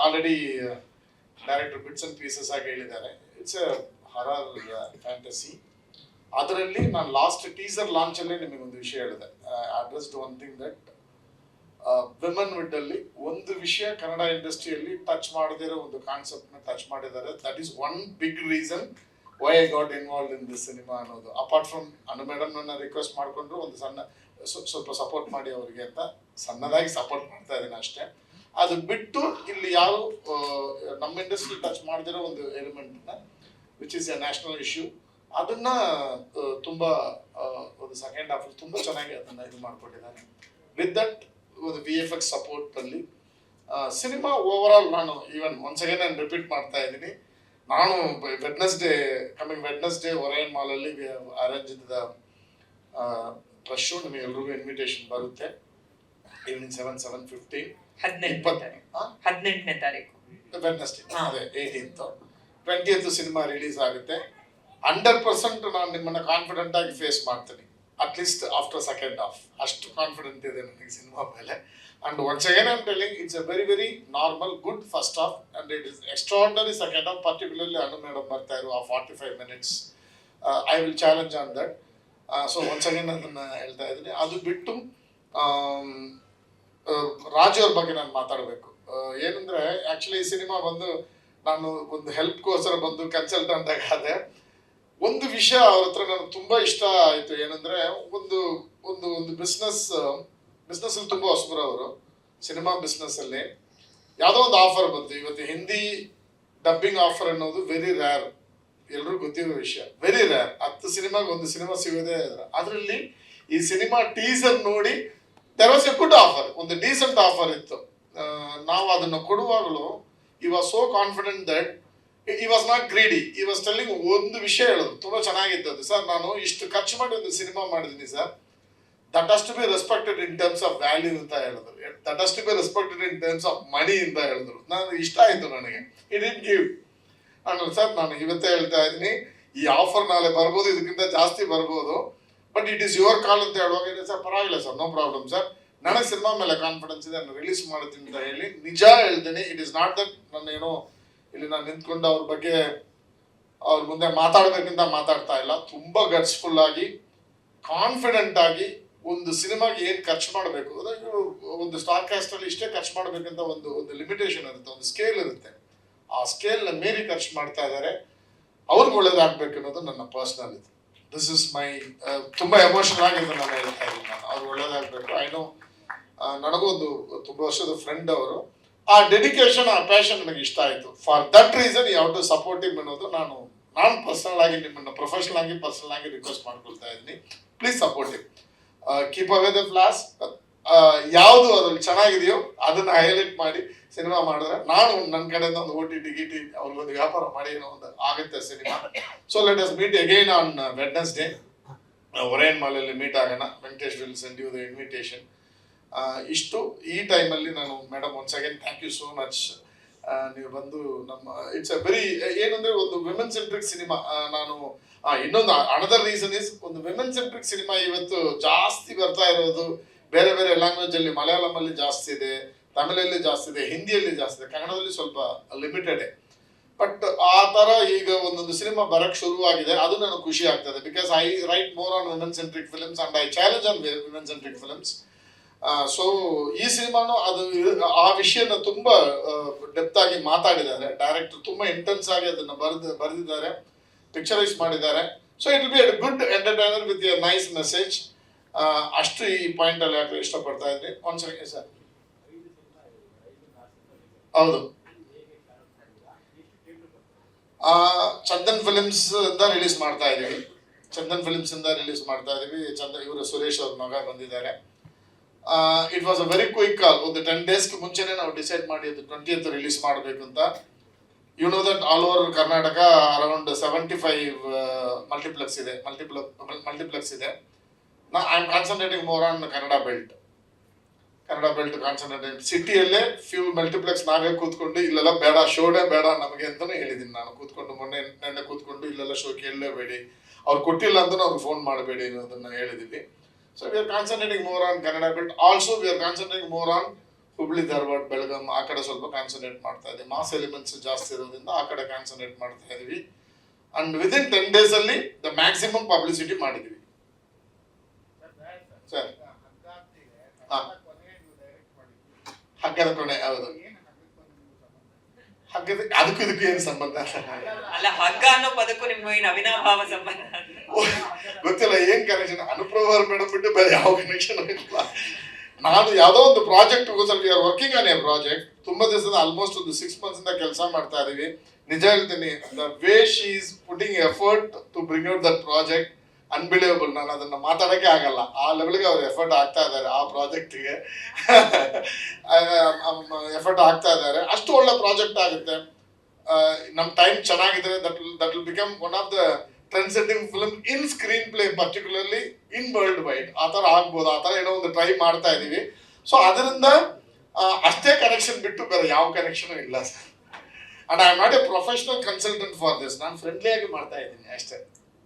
Already director bits and pieces ಆಗಿ ಹೇಳಿದ್ದಾರೆ. It's a horror fantasy. ಅದರಲ್ಲಿ ನಾನು ಲಾಸ್ಟ್ ಟೀಸರ್ ಲಾಂಚ್ ಅಲ್ಲೇ ನಿಮಗೆ ಒಂದು ವಿಷಯ ಹೇಳಿದೆ. Addressed one thing that women would ಅಲ್ಲಿ ಒಂದು ವಿಷಯ ಕನ್ನಡ ಇಂಡಸ್ಟ್ರಿಯಲ್ಲಿ ಟಚ್ ಮಾಡದೇ ಇರೋ ಒಂದು ಕಾನ್ಸೆಪ್ಟ್ ನ ಟಚ್ ಮಾಡಿದ್ದಾರೆ. That is one big reason why I got involve in this cinema ಅನ್ನೋದು. ಅಪಾರ್ಟ್ ಫ್ರಮ್ ಅನು ಮೇಡಮ್ ನನ್ನ ರಿಕ್ವೆಸ್ಟ್ ಮಾಡಿಕೊಂಡ್ರು ಒಂದು ಸಣ್ಣ ಸ್ವಲ್ಪ ಸಪೋರ್ಟ್ ಮಾಡಿ ಅವರಿಗೆ ಅಂತ ಸಣ್ಣದಾಗಿ ಸಪೋರ್ಟ್ ಮಾಡ್ತಾ ಇದ್ದೀನಿ ಅಷ್ಟೇ. ಅದು ಬಿಟ್ಟು ಇಲ್ಲಿ ಯಾರು ನಮ್ಮ ಇಂಡಸ್ಟ್ರಿ ಟಚ್ ಮಾಡದಿರೋ ಒಂದು ಎಲಿಮೆಂಟ್ನ which is a national issue ಅದನ್ನ ತುಂಬಾ ಒಂದು ಸೆಕೆಂಡ್ ಹಾಫ್ ತುಂಬಾ ಚೆನ್ನಾಗಿ ಅದನ್ನ ಇದು ಮಾಡ್ಕೊಟ್ಟಿದ್ದಾನೆ. ವಿತ್ ದಟ್ ಒಂದು VFX ಸಪೋರ್ಟ್ ಅಲ್ಲಿ ಸಿನಿಮಾ ಓವರ್ ಆಲ್ ನಾನು ಈವನ್ ಒನ್ಸ್ ಅಗೇನ್ ನಾನು ರಿಪೀಟ್ ಮಾಡ್ತಾ ಇದ್ದೀನಿ. ನಾನು ಕಮಿಂಗ್ ವೆಡ್ನೆಸ್ಡೇ ಒರೈನ್ ಮಾಲ್ ಅಲ್ಲಿ ಅರೇಂಜ್ ಪ್ರೆಸ್ ಶೋ. ನಿಮಗೆ ಎಲ್ರಿಗೂ ಇನ್ವಿಟೇಷನ್ ಬರುತ್ತೆ. ಈವ್ನಿಂಗ್ 7:15 18ನೇ ತಾರೀಕು ವೆಡ್ನೆಸ್ಡೇ, ಅದೇ 18th 20th ಸಿನಿಮಾ ರಿಲೀಸ್ ಆಗುತ್ತೆ. 100% ನಾನು ನಿಮ್ಮನ್ನ ಕಾನ್ಫಿಡೆಂಟ್ ಆಗಿ ಫೇಸ್ ಮಾಡ್ತೀನಿ. ಅಟ್ಲೀಸ್ಟ್ ಆಫ್ಟರ್ ಸೆಕೆಂಡ್ ಹಾಫ್ ಅಷ್ಟು ಕಾನ್ಫಿಡೆಂಟ್ ಇದೆ ನನಗೆ ಸಿನಿಮಾ ಮೇಲೆ. And once again I'm telling it's A very very normal good first half and it is extraordinary second half. Particularly Anu madam ಬರ್ತಾ ಇರೋ ಆ 45 minutes I will challenge on that. So once again ಅದನ್ನ ಹೇಳ್ತಾ ಇದ್ದೀನಿ. ಅದು ಬಿಟ್ಟು ರಾಜು ಅವ್ರ ಬಗ್ಗೆ ನಾನು ಮಾತಾಡಬೇಕು. ಏನಂದ್ರೆ ಆಕ್ಚುಲಿ ಈ ಸಿನಿಮಾ ಬಂದು ನಾನು ಒಂದು ಹೆಲ್ಪ್ಗೋಸ್ಕರ ಬಂದು ಕನ್ಸಲ್ಟೆಂಟ್ ಆಗಾದೆ. ಒಂದು ವಿಷಯ ಅವ್ರ ಹತ್ರ ನನಗೆ ತುಂಬಾ ಇಷ್ಟ ಆಯ್ತು. ಏನಂದ್ರೆ ಒಂದು ಒಂದು ಒಂದು ಬಿಸ್ನೆಸ್ ಅಲ್ಲಿ ತುಂಬಾ ಹೊಸಬರು ಅವರು. ಸಿನಿಮಾ ಬಿಸ್ನೆಸ್ ಅಲ್ಲಿ ಯಾವುದೋ ಒಂದು ಆಫರ್ ಬಂತು. ಇವತ್ತು ಹಿಂದಿ ಡಬ್ಬಿಂಗ್ ಆಫರ್ ಅನ್ನೋದು ವೆರಿ ರ್ಯಾರ್, ಎಲ್ರಿಗೂ ಗೊತ್ತಿರೋ ವಿಷಯ. Very rare. 10 ಸಿನಿಮಾಗೆ ಒಂದು ಸಿನಿಮಾ ಸಿಗೋದೇ. ಅದರಲ್ಲಿ ಈ ಸಿನಿಮಾ ಟೀಸರ್ ನೋಡಿ there was a good offer, ಒಂದು ಡೀಸೆಂಟ್ ಆಫರ್ ಇತ್ತು. ನಾವು ಅದನ್ನ ಕೊಡುವಾಗಲೂ he was so confident that he was not greedy. He was telling ಒಂದು ವಿಷಯ ಹೇಳೋದು ತುಂಬಾ ಚೆನ್ನಾಗಿತ್ತು. ಅದು ಸರ್ ನಾನು ಇಷ್ಟು ಖರ್ಚು ಮಾಡಿ ಒಂದು ಸಿನಿಮಾ ಮಾಡಿದ್ದೀನಿ sir, that has to be respected in terms of value ಅಂತ ಹೇಳಿದ್ರು. That has to be respected in terms of money ಅಂತ ಹೇಳಿದ್ರು. ನಾನು ಇಷ್ಟ ಆಯ್ತು ನನಗೆ. ಇಟ್ ಇಟ್ ಗಿವ್ ಅಂದ್ರೆ ಸರ್ ನಾನು ಇವತ್ತೇ ಹೇಳ್ತಾ ಇದ್ದೀನಿ, ಈ ಆಫರ್ ನಾಳೆ ಬರ್ಬೋದು, ಇದಕ್ಕಿಂತ ಜಾಸ್ತಿ ಬರ್ಬೋದು, but it is your call ಅಂತ ಹೇಳುವಾಗ ಸರ್ ಪರವಾಗಿಲ್ಲ ಸರ್, ನೋ ಪ್ರಾಬ್ಲಮ್ ಸರ್, ನನಗೆ ಸಿನಿಮಾ ಮೇಲೆ ಕಾನ್ಫಿಡೆನ್ಸ್ ಇದೆ, ನಾನು ರಿಲೀಸ್ ಮಾಡ್ತೀನಿ ಅಂತ ಹೇಳಿ ನಿಜ ಹೇಳ್ತೀನಿ. ಇಟ್ ಇಸ್ ನಾಟ್ ದಟ್ ನಾನೇನೋ ಇಲ್ಲಿ ನಾನು ನಿಂತ್ಕೊಂಡು ಅವ್ರ ಬಗ್ಗೆ ಅವ್ರ ಮುಂದೆ ಮಾತಾಡ್ಬೇಕಿಂತ ಮಾತಾಡ್ತಾ ಇಲ್ಲ. ತುಂಬಾ ಗಟ್ಸ್ಫುಲ್ ಆಗಿ ಕಾನ್ಫಿಡೆಂಟ್ ಆಗಿ ಒಂದು ಸಿನಿಮಾಗೆ ಏನ್ ಖರ್ಚು ಮಾಡಬೇಕು, ಒಂದು ಸ್ಟಾರ್ ಕಾಸ್ಟ್ ಅಲ್ಲಿ ಇಷ್ಟೇ ಖರ್ಚು ಮಾಡ್ಬೇಕಂತ ಒಂದು ಲಿಮಿಟೇಷನ್ ಇರುತ್ತೆ, ಒಂದು ಸ್ಕೇಲ್ ಇರುತ್ತೆ. ಆ ಸ್ಕೇಲ್ ನ ಮೀರಿ ಖರ್ಚು ಮಾಡ್ತಾ ಇದ್ದಾರೆ. ಅವ್ರಿಗೆ ಒಳ್ಳೇದಾಗ್ಬೇಕು ಅನ್ನೋದು ನನ್ನ ಪರ್ಸನಲ್ ಇದು. ದಿಸ್ ಇಸ್ ಮೈ ತುಂಬಾ ಎಮೋಷನಲ್ ಆಗಿದೆ ನಾನು ಹೇಳ್ತಾ ಇದ್ದೀನಿ. ನಾನು ಅವ್ರಿಗೆ ಒಳ್ಳೇದಾಗ್ಬೇಕು. ಐ ನೋ ನನಗೂ ಒಂದು ತುಂಬಾ ವರ್ಷದ ಫ್ರೆಂಡ್ ಅವರು. ಆ ಡೆಡಿಕೇಶನ್, ಆ ಪ್ಯಾಷನ್ ನನಗೆ ಇಷ್ಟ ಆಯ್ತು. For that reason you have to support him ಅನ್ನೋದು ನಾನು ಪರ್ಸನಲ್ ಆಗಿ ನಿಮ್ಮನ್ನ ಪ್ರೊಫೆಷನಲ್ ಆಗಿ ಪರ್ಸನಲ್ ಆಗಿ ರಿಕ್ವೆಸ್ಟ್ ಮಾಡ್ಕೊಳ್ತಾ ಇದ್ದೀನಿ. Please support him. Keep away the flaws. ಯಾವುದು ಅದ್ರಲ್ಲಿ ಚೆನ್ನಾಗಿದೆಯೋ ಅದನ್ನ ಹೈಲೈಟ್ ಮಾಡಿ ಸಿನಿಮಾ ಮಾಡಿದ್ರೆ ನಾನು ನನ್ನ ಕಡೆಯಿಂದ ಒಂದು OTT ಅವ್ರಿಗೊಂದು ವ್ಯಾಪಾರ ಮಾಡಿ ಏನೋ ಒಂದು ಆಗುತ್ತೆ cinema. So let us meet again on Wednesday Orion mall ಅಲ್ಲಿ ಮೀಟ್ ಆಗೋಣ. Venkatesh will send you the invitation. ಇಷ್ಟು ಈ ಟೈಮಲ್ಲಿ ನಾನು madam once again thank you so much. ನೀವು ಬಂದು ನಮ್ಮ ಇಟ್ಸ್ ಅ ವೆರಿ ಏನಂದ್ರೆ ಒಂದು ವಿಮೆನ್ ಸೆಂಟ್ರಿಕ್ ಸಿನಿಮಾ. ನಾನು ಇನ್ನೊಂದು ಅನದರ್ ರೀಸನ್ ಇಸ್ ಒಂದು ವಿಮೆನ್ ಸೆಂಟ್ರಿಕ್ ಸಿನಿಮಾ ಇವತ್ತು ಜಾಸ್ತಿ ಬರ್ತಾ ಇರೋದು ಬೇರೆ ಬೇರೆ ಲ್ಯಾಂಗ್ವೇಜ್ ಅಲ್ಲಿ. ಮಲಯಾಳಂ ಅಲ್ಲಿ ಜಾಸ್ತಿ ಇದೆ, ತಮಿಳಲ್ಲಿ ಜಾಸ್ತಿ ಇದೆ, ಹಿಂದಿಯಲ್ಲಿ ಜಾಸ್ತಿ ಇದೆ, ಕನ್ನಡದಲ್ಲಿ ಸ್ವಲ್ಪ ಲಿಮಿಟೆಡ್. ಬಟ್ ಆ ತರ ಈಗ ಒಂದೊಂದು ಸಿನಿಮಾ ಬರಕ್ ಶುರುವಾಗಿದೆ. ಅದು ನನಗೆ ಖುಷಿ ಆಗ್ತದೆ. Because I right more on women centric films and I challenge on women centric films. So ಈ ಸಿನಿಮಾನು ಅದು ಆ ವಿಷಯನ ತುಂಬಾ ಡೆಪ್ತ್ ಆಗಿ ಮಾತಾಡಿದ್ದಾರೆ. ಡೈರೆಕ್ಟರ್ ತುಂಬಾ ಇಂಟೆನ್ಸ್ ಆಗಿ ಅದನ್ನ ಬರೆದಿದ್ದಾರೆ, ಪಿಕ್ಚರೈಸ್ ಮಾಡಿದ್ದಾರೆ. So it will be A good entertainer with A nice message. ಅಷ್ಟು ಈ ಪಾಯಿಂಟ್ ಅಲ್ಲಿ ಯಾಕೆ ಇಷ್ಟಪಡ್ತಾ ಇದ್ರಿ. ಒಂದ್ಸರಿ ಸರ್. ಹೌದು, ಚಂದನ್ ಫಿಲಿಮ್ಸ್ ಇಂದ ರಿಲೀಸ್ ಮಾಡ್ತಾ ಇದೀವಿ. ಇವರು ಸುರೇಶ್ ಅವ್ರ ಮಗ ಬಂದಿದ್ದಾರೆ. It was a very quick call. ಒಂದು 10 days ಮುಂಚೆನೆ ನಾವು ಡಿಸೈಡ್ ಮಾಡಿ 20th ರಿಲೀಸ್ ಮಾಡಬೇಕು ಅಂತ. You know that all over Karnataka around 75 multiplex ಇದೆ. I am concentrating more on Kannada belt concentrating. ಸಿಟಿಯಲ್ಲೇ ಫ್ಯೂ ಮಲ್ಟಿಪ್ಲೆಕ್ಸ್ ನಾವೇ ಕೂತ್ಕೊಂಡು ಇಲ್ಲೆಲ್ಲ ಬೇಡ, ಶೋಡೇ ಬೇಡ ನಮಗೆ ಅಂತಾನೆ ಹೇಳಿದ್ದೀನಿ ನಾನು. ಕೂತ್ಕೊಂಡು ನೆನ್ನೆ ಕೂತ್ಕೊಂಡು ಇಲ್ಲೆಲ್ಲ ಶೋ ಕೇಳಲೇಬೇಡಿ, ಅವ್ರು ಕೊಟ್ಟಿಲ್ಲ ಅಂತ ಅವ್ರಿಗೆ ಫೋನ್ ಮಾಡಬೇಡಿ ಅನ್ನೋದನ್ನ ಹೇಳಿದ್ದೀವಿ. So we are concentrating more on Kannada belt. Also we are concentrating more on Hubli Dharwad Belgaum ಆ ಕಡೆ ಸ್ವಲ್ಪ ಕಾನ್ಸಂಟ್ರೇಟ್ ಮಾಡ್ತಾ ಇದ್ದೀವಿ. ಮಾಸ್ ಎಲಿಮೆಂಟ್ಸ್ ಜಾಸ್ತಿ ಇರೋದ್ರಿಂದ ಆ ಕಡೆ ಕಾನ್ಸಂಟ್ರೇಟ್ ಮಾಡ್ತಾ ಇದೀವಿ. ಅಂಡ್ ವಿದಿನ್ 10 days ಅಲ್ಲಿ ದ ಮ್ಯಾಕ್ಸಿಮಮ್ ಪಬ್ಲಿಸಿಟಿ ಮಾಡಿದೀವಿ ಸರ್. ಹಗ್ಗದ ಕೊನೆ, ಹೌದು. ಹಗ್ಗದ ಅದಕ್ಕೂ ಇದಕ್ಕೂ ಏನು ಸಂಬಂಧ ಅಲ್ಲ, ಹಗ್ಗ ಅನ್ನೋ ಪದಕ್ಕೂ ನಿಮ್ಗೆ ಏನು ಅವಿನಾಭಾವ ಸಂಬಂಧ ಗೊತ್ತಿಲ್ಲ ಏನ್ ಕನೆಕ್ಷನ್. ಅನುಪ್ರಭಾ ಮೇಡಮ್ ಬಿಟ್ಟು ಬೇರೆ ಯಾವ ಕನೆಕ್ಷನ್ ಇಲ್ಲ. ನಾನು ಯಾವ್ದೋ ಒಂದು project working on A project. ತುಂಬಾ ದಿವಸದ ಆಲ್ಮೋಸ್ಟ್ ಒಂದು 6 months ಇಂದ ಕೆಲಸ ಮಾಡ್ತಾ ಇದೀವಿ. ನಿಜ ಹೇಳ್ತೀನಿ, the way she is putting effort to bring out that project unbelievable. ನಾನು ಅದನ್ನ ಮಾತಾಡಕ್ಕೆ ಆಗಲ್ಲ, ಆ ಲೆವೆಲ್ಗೆ ಅವ್ರು ಎಫರ್ಟ್ ಆಗ್ತಾ ಇದ್ದಾರೆ. ಆ ಪ್ರಾಜೆಕ್ಟ್ಗೆ ಎಫರ್ಟ್ ಆಗ್ತಾ ಇದ್ದಾರೆ. ಅಷ್ಟು ಒಳ್ಳೆ ಪ್ರಾಜೆಕ್ಟ್ ಆಗುತ್ತೆ. ನಮ್ ಟೈಮ್ ಚೆನ್ನಾಗಿದ್ರೆ that will become one of the trend setting film in screen play, particularly in world wide. ಆ ಥರ ಆಗ್ಬೋದು. ಆ ಥರ ಏನೋ ಒಂದು ಟ್ರೈ ಮಾಡ್ತಾ ಇದೀವಿ. ಸೊ ಅದರಿಂದ ಅಷ್ಟೇ ಕನೆಕ್ಷನ್ ಬಿಟ್ಟು ಬೇರೆ ಯಾವ ಕನೆಕ್ಷನ್ ಇಲ್ಲ sir. And I am not A professional consultant for this. ನಾನು ಫ್ರೆಂಡ್ಲಿ ಆಗಿ ಮಾಡ್ತಾ ಇದ್ದೀನಿ ಅಷ್ಟೇ.